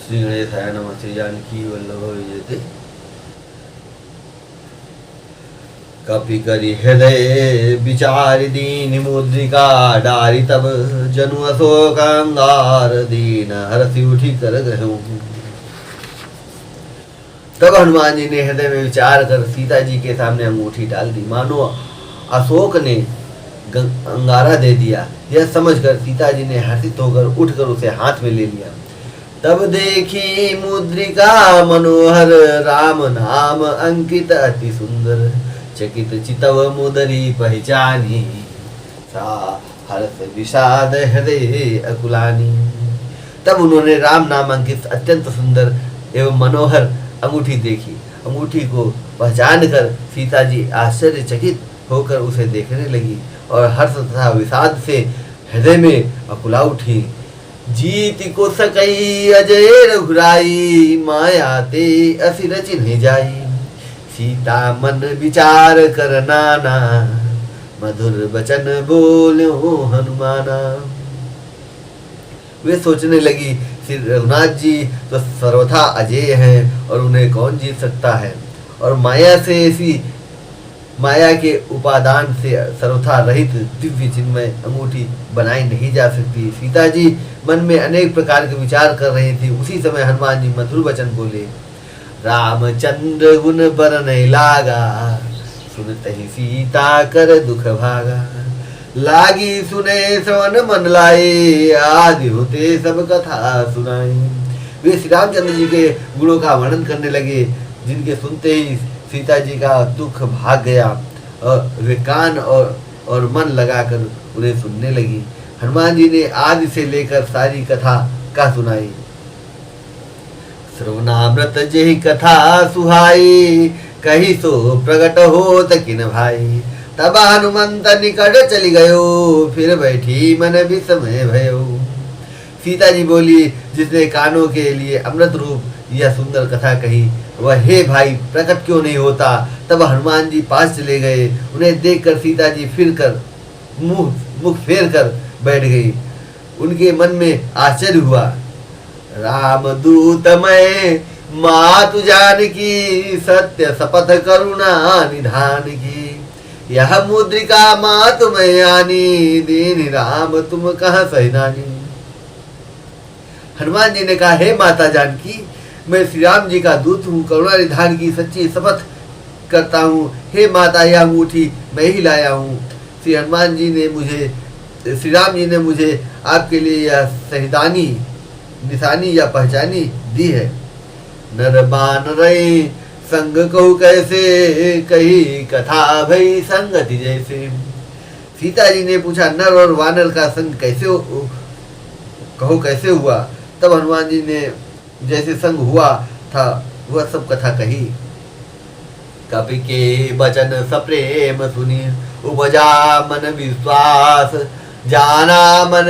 श्री गणेशाय नमः। श्री जानकी वल्लभ विजयते। कपि करि हृदय विचारि दीन मुद्रिका डारि तब जनु अशोक अंगार दीन हरसि उठी कर गहूँ। तब हनुमान जी ने हृदय में विचार कर सीता जी के सामने अंगूठी डाल दी, मानो अशोक ने अंगारा दे दिया। यह समझकर सीता जी ने हर्षित होकर उठकर उसे हाथ में ले लिया। तब देखी मुद्रिका मनोहर राम नाम अंकित अति सुंदर चकित चितव मुदरी पहचानी सा हर्ष विषाद हृदय अकुलानी। तब उन्होंने राम नाम अंकित अत्यंत सुंदर एवं मनोहर अंगूठी देखी। अंगूठी को पहचान कर सीता जी आश्चर्यचकित होकर उसे देखने लगी और हर्ष तथा विषाद से हृदय में अकुला उठी। जीत को सकई अजय रघुराई माया ते असि चिन्ह जाई। सीता मन विचार कर नाना मधुर वचन बोलो हनुमाना। वे सोचने लगी श्री रघुनाथ जी तो सर्वथा अजय हैं और उन्हें कौन जीत सकता है, और माया से ऐसी माया के उपादान से सर्वथा रहित दिव्य चिन्मय अंगूठी बनाई नहीं जा सकती। सीता जी मन में अनेक प्रकार के विचार कर रही थी। उसी समय हनुमान जी मधुर वचन बोले। रामचंद्र गुण बरन लागा सुनत ही सीता कर दुख भागा। लागी सुने श्रवण मन लाए आदि होते सब कथा सुनाई। वे श्री रामचंद्र जी के गुणों का वर्णन करने लगे, जिनके सुनते ही सीता जी का दुख भाग गया और वे कान और मन लगाकर उन्हें सुनने लगी। हनुमान जी ने आदि से लेकर सारी कथा का सुनाई। श्रवणामृत जेहि कथा सुहाई कही सो प्रकट हो तकिन भाई। तब हनुमंत निकट चली गयो फिर बैठी मन विस्मय भयो। सीता जी बोली, जिसने कानों के लिए अमृत रूप यह सुंदर कथा कही वह हे भाई प्रकट क्यों नहीं होता। तब हनुमान जी पास चले गए। उन्हें देखकर सीता जी फिर कर मुख फेर कर बैठ गई। उनके मन में आश्चर्य हुआ। राम दूत मैं मातु जानकी सत्य शपथ करुणा निधान की। यह मुद्रिका मातु मैं आनी दीन राम तुम कहाँ सहिनानी। हनुमान जी ने कहा, हे माता जानकी, मैं श्री राम जी का दूत हूँ, करुणा निधान की सच्ची शपथ करता हूँ। हे माता, यह अंगूठी मैं ही लाया हूँ। श्री राम जी ने मुझे आपके लिए यह सहिदानी निशानी या पहचानी दी है। नर बान रही संग कहू कैसे कही कथा भई संगति जैसे। सीता जी ने पूछा, नर और वानर का संग कैसे हुआ। तब हनुमान जी ने जैसे संग हुआ था वह सब कथा कही। कपि के वचन सप्रेम सुनी उपजा मन विश्वास। जाना मन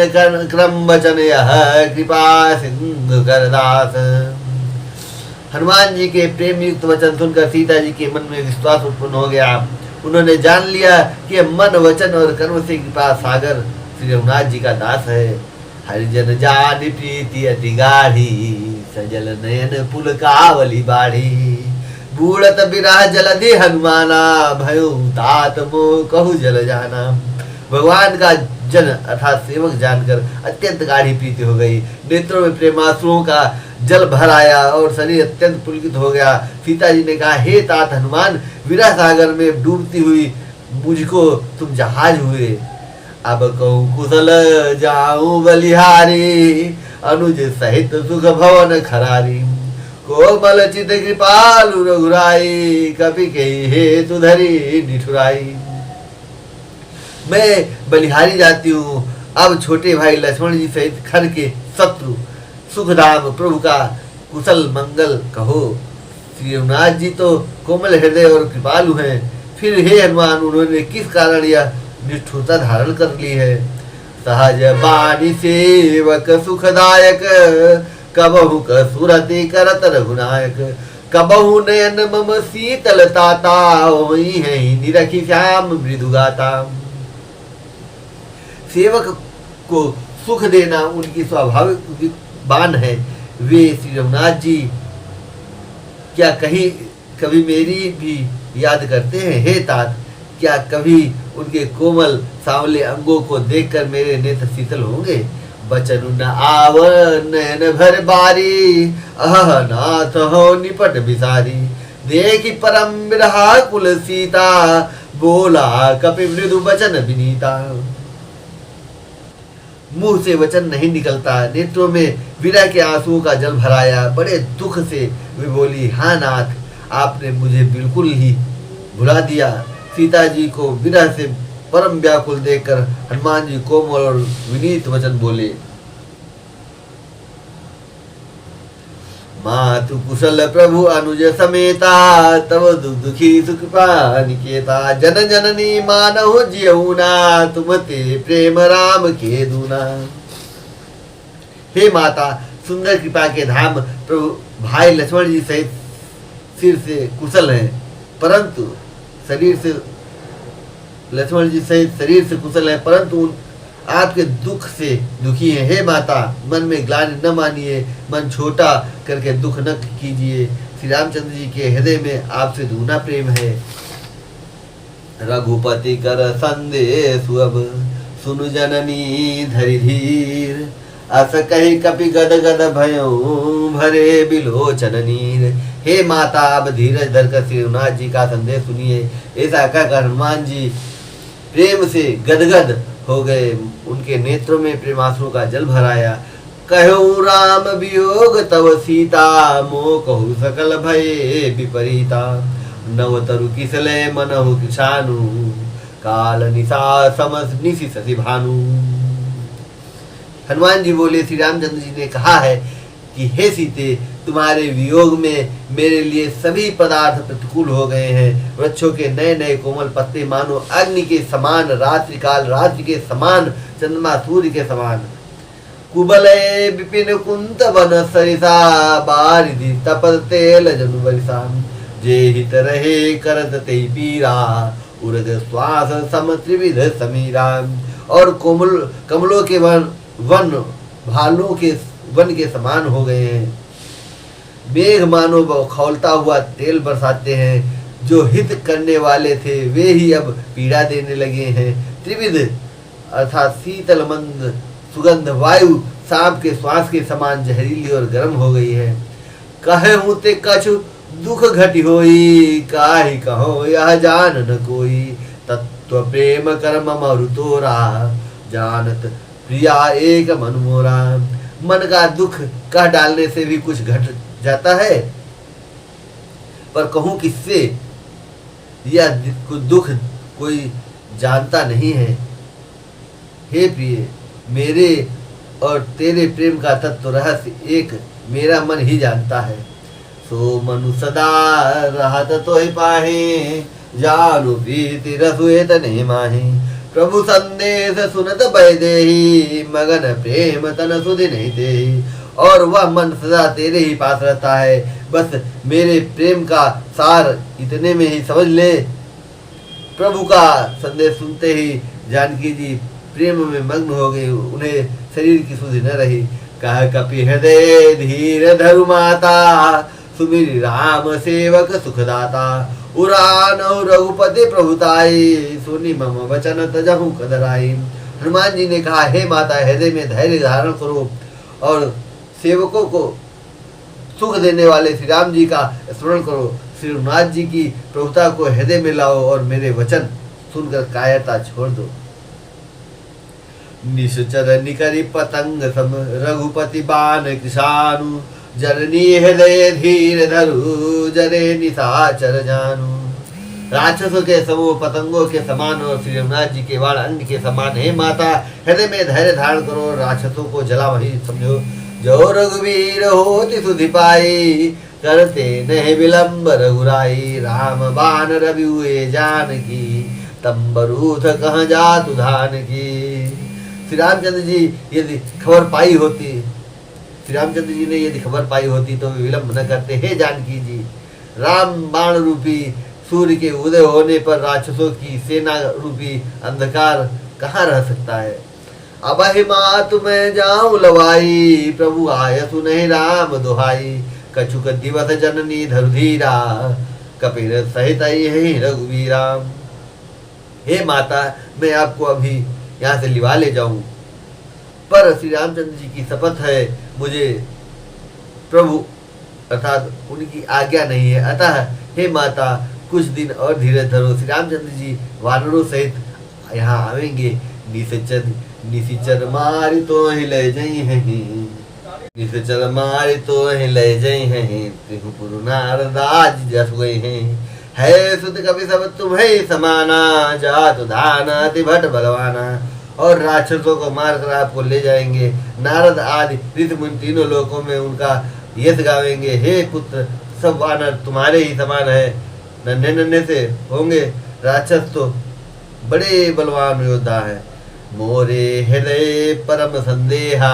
क्रम वचन यह कृपा सिंधु करदास। हनुमान जी के प्रेम युक्त वचन सुनकर सीता जी के मन में विश्वास उत्पन्न हो गया। उन्होंने जान लिया कि मन वचन और कर्म से कृपा सागर श्री रघुनाथ जी का दास है। हरिजन जान प्रीति अति गाढ़ी सजल नयन पुल कावली बाढ़ी। बूढ़त बिरह जलधि हनुमाना भयो तात मोह कहु जल जाना। भगवान का जन अर्थात सेवक जानकर अत्यंत गाढ़ी प्रीति हो गई। नेत्रों में प्रेमाश्रुओं का जल भर आया और शरीर अत्यंत पुलकित हो गया। सीता जी ने कहा, हे तात हनुमान, विरह सागर में डूबती हुई मुझको तुम जहाज हुए। अब कहूँ कुशल जाऊं बलिहारी अनुज सहित सुख भवन खरारी। कोमल चित कृपालु रघुराई कपि के हेतु धरी निठुराई। मैं बलिहारी जाती हूँ। अब छोटे भाई लक्ष्मण जी सहित खर के शत्रु सुखधाम प्रभु का कुशल मंगल कहो। श्री रघुनाथ जी तो कोमल हृदय और कृपालु हैं, फिर हे हनुमान उन्होंने किस कारण यह निष्ठुरता धारण कर ली है। सहज बाणी सेवक सुखदायक कबहु कसुरति करत रघुनायक। कबहु नयन मम शीतल ताता वही है निरखी श्याम मृदुगाता। सेवक को सुख देना उनकी स्वाभाविक बान है। वे श्री रघुनाथ जी क्या कभी मेरी भी याद करते हैं? हे तात, क्या कभी उनके कोमल सांवले अंगों को देखकर मेरे नेत्र शीतल होंगे? बचन न आव नयन भर बारी, अह नाथ हो निपट बिसारी। देखी परम विरहा कुल सीता, बोला कपि मृदु वचन विनीता। मुंह से वचन नहीं निकलता, नेत्रों में विरह के आंसुओं का जल भराया। बड़े दुख से वे बोली, हाँ नाथ, आपने मुझे बिल्कुल ही भुला दिया। सीता जी को विरह से परम व्याकुल देखकर हनुमान जी कोमल और विनीत वचन बोले, मातु कुशल प्रभु अनुज समेता, तव दुखी सुकृपा निकेता। जन जननी मानहु जियऊना, तुम ते प्रेम राम के दूना। हे माता, सुंदर कृपा के धाम प्रभु भाई लक्ष्मण जी सहित सिर से कुशल हैं, परंतु शरीर से लक्ष्मण जी सहित शरीर से कुशल हैं, परंतु आपके दुख से दुखी हैं। हे माता, मन में ग्लानि न मानिए, मन छोटा करके दुख न कीजिए। श्री रामचंद्र जी के हृदय में आपसे दूना प्रेम है। रघुपति कर संदेश अब, सुनु जननी धरि धीर। अस कही कपि गद गद भयउ, भरे बिलोचन नीर। हे माता, अब धीरज धरकर श्री रघुनाथ जी का संदेश सुनिए। ऐसा कहकर हनुमान जी प्रेम से गदगद हो गए। उनके नेत्रों में प्रेमाश्रु का जल भराया। कहूँ राम वियोग तव सीता, मोह कहु सकल भय विपरीता। नव तरु किसले मनहु किसानु, काल निशा समस निशि शशि भानु। हनुमान जी बोले, श्री रामचंद्र जी ने कहा है कि हे सीते, तुम्हारे वियोग में मेरे लिए सभी पदार्थ प्रतिकूल हो गए हैं। वृक्षों के नए नए कोमल पत्ते मानो अग्नि के समान, रात्रि काल रात्रि के समान, चंद्रमा सूर्य के समान। कुबले विपिन कुंत वन सरिसा, बारिधि तपत तेल जनु बरिसा। जे हित रहे करत ते पीरा, उर्ग श्वास सम त्रिविध समीरा। और कमलों के वन भालों के वन के समान हो गए हैं। मेघ मानो खौलता हुआ तेल बरसाते हैं। जो हित करने वाले थे वे ही अब पीड़ा देने लगे हैं। त्रिविध अर्थात शीतल मंद सुगंध वायु सांप के श्वास के समान जहरीली और गर्म हो गई है। कहे हूँ ते कछु दुख घटी होई, काहि कहो यह जान न कोई। तत्व प्रेम कर्म मरु तोरा, जानत प्रिया एक मन मोरा। मन का दुख कह डालने से भी कुछ घट जाता है, पर कहूं किससे? यह दुख कोई जानता नहीं है। हे प्रिय, मेरे और तेरे प्रेम का तत्व रहस्य एक मेरा मन ही जानता है। सो मनु सदा रहत तो ही पाहे, जानु प्रीति रसुए तने माहे। प्रभु संदेश सुनत भय देहि, मगन प्रेम तन सुधि नहीं देहि। और वह मन सदा तेरे ही पास रहता है। बस मेरे प्रेम का सार इतने में ही समझ ले। प्रभु का संदेश सुनते ही जानकी जी प्रेम में मग्न हो गई। उन्हें शरीर की सुधि न रही। कह कपि हृदय धीर धरु माता, सुमिर राम सेवक सुखदाता। उड़ान रघुपति प्रभुताई, सुनि मम वचन तजहु कदराई। हनुमान जी ने कहा, हे माता, हृदय में धैर्य धारण करो और सेवकों को सुख देने वाले श्री राम जी का स्मरण करो। श्री रघुनाथ जी की प्रभुता को हृदय में लाओ और मेरे वचन सुनकर कायरता छोड़ दो। निश्चर निकरी पतंग सम, रघुपति बाण किसानु। जननी हृदय धीर धरु, जरे निशाचर जानू। राक्षसों के समूह पतंगों के समान और श्री रघुनाथ जी के बाण अग्नि के समान। हे माता, हृदय में धैर्य धारण करो और राक्षसों को जला वही समझो। जो रघुवीर होति सुधि पाई, करते नहीं विलंब रघुराई। राम बाण रवि हुए जानकी, तंबरूथ कहाँ जातु धान की। श्री रामचंद्र जी यदि खबर पाई होती, श्री रामचंद्र जी ने यदि खबर पाई होती तो वे विलंब न करते। हे जानकी जी, राम बाण रूपी सूर्य के उदय होने पर राक्षसों की सेना रूपी अंधकार कहाँ रह सकता है। अब हे मात मैं जाऊं लवाई, प्रभु आय सुनहि राम दुहाई। कछुक दिवस जननी धरुधीरा, कपिल सहित यही रघुवीरा। हे माता, मैं आपको अभी यहाँ से लिवा ले जाऊं, पर श्री रामचंद्र जी की शपथ है, मुझे प्रभु अर्थात उनकी आज्ञा नहीं है। अतः हे माता, कुछ दिन और धीरज धरो। श्री रामचंद्र जी वानरों सहित यहाँ आवेंगे। निशिचर मारी तो ही ले जई हैं, निशिचर मारी तो ही ले जई हैं। त्रिपुर नारदाज जस गए हैं, है सुध कवि सब तुम्हें समाना। जात धान अति भट बलवाना। और राक्षसों को मारकर आपको ले जाएंगे। नारद आदि ऋषि मुनि तीनों लोकों में उनका यश गावेंगे। हे पुत्र, सब वानर तुम्हारे ही समान है। नन्हे नन्हे से होंगे, राक्षस तो बड़े बलवान योद्धा है। मोरे हृदय परम संदेहा,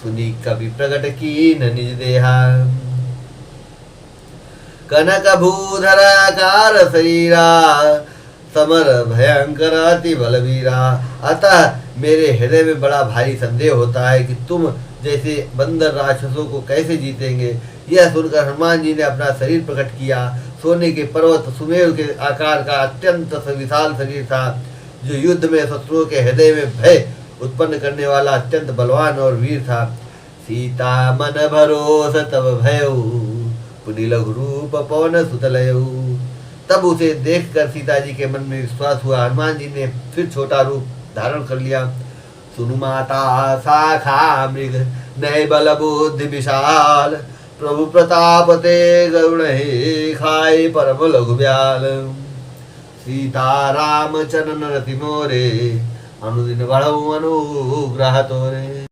सुनी कवि प्रकट की न निज देहा। कनक भूधराकार शरीरा, समर भयंकर अति बलवीरा। अतः मेरे हृदय में बड़ा भारी संदेह होता है कि तुम जैसे बंदर राक्षसों को कैसे जीतेंगे। यह सुनकर हनुमान जी ने अपना शरीर प्रकट किया। सोने के पर्वत सुमेरु के आकार का अत्यंत विशाल शरीर था, जो युद्ध में शत्रुओं के हृदय में भय उत्पन्न करने वाला अत्यंत बलवान और वीर था। सीता मन भरोस तब भयउ, पुनि लघु रूप पवन सुतलयउ। तब उसे देखकर सीता जी के मन में विश्वास हुआ। हनुमान जी ने फिर छोटा रूप धारण कर लिया। सुनु माता शाखा मृग, नय बल बुद्धि विशाल। प्रभु प्रताप ते गरुण हे, खाए परम लघु ब्याल। सीता राम चरण रति मोरे, अनुदिन बढ़ऊ अनुग्रह तोरे।